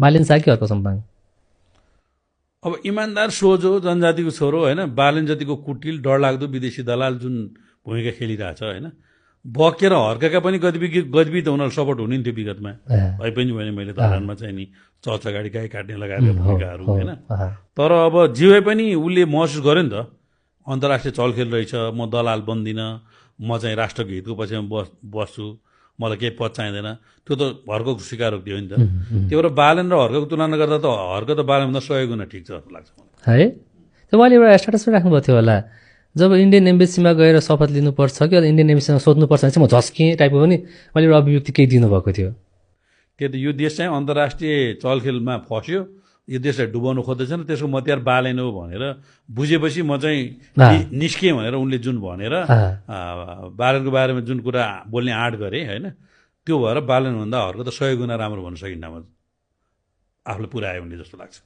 बालेन शाह कि हर्क सम्पाङ? अब इमान्दार सोझो जनजातिको छोरो होइन, बालेन जतिको कुटिल डरलाग्दो विदेशी दलाल जुन भूमिका खेलिरहेछ होइन, बकेर हर्कका पनि गजबी त उनीहरू सपोर्ट हुने नि थियो विगतमा, भए पनि भने मैले धरानमा चाहिँ नि चर्च अगाडि गाई काट्ने लगायतका भूमिकाहरू होइन। तर अब जे भए पनि उसले महसुस गर्यो नि त, अन्तर्राष्ट्रिय चलखेल रहेछ, म दलाल बन्दिनँ, म चाहिँ राष्ट्रको हितको पक्षमा बस्छु, मलाई केही पद चाहिँदैन, त्यो त हर्कको स्वीकारोक्ति हो नि त। त्यही भएर बालेन र हर्कको तुलना गर्दा त हर्क त बालेनभन्दा 100 गुणा ठिक छ जस्तो लाग्छ मलाई है। त्यो उहाँले एउटा स्ट्याटस पनि राख्नुभएको थियो होला, जब इन्डियन एम्बेसीमा गएर शपथ लिनुपर्छ कि इन्डियन एम्बेसीमा सोध्नुपर्छ भने चाहिँ म झस्केँ टाइपको पनि उहाँले एउटा अभिव्यक्ति केही दिनुभएको थियो। त्यो त यो देश चाहिँ अन्तर्राष्ट्रिय चलखेलमा फस्यो, यो देशलाई डुबाउनु खोज्दैछन्, त्यसको मतियार बालेन हो भनेर बुझेपछि म चाहिँ निस्केँ भनेर उनले जुन भनेर बालेनको बारेमा जुन कुरा बोल्ने आँट गरे होइन, त्यो भएर बालेनभन्दा हर्क त 100 गुणा राम्रो भन्न सकिन्न, आफूले पुऱ्यायो उनले जस्तो लाग्छ।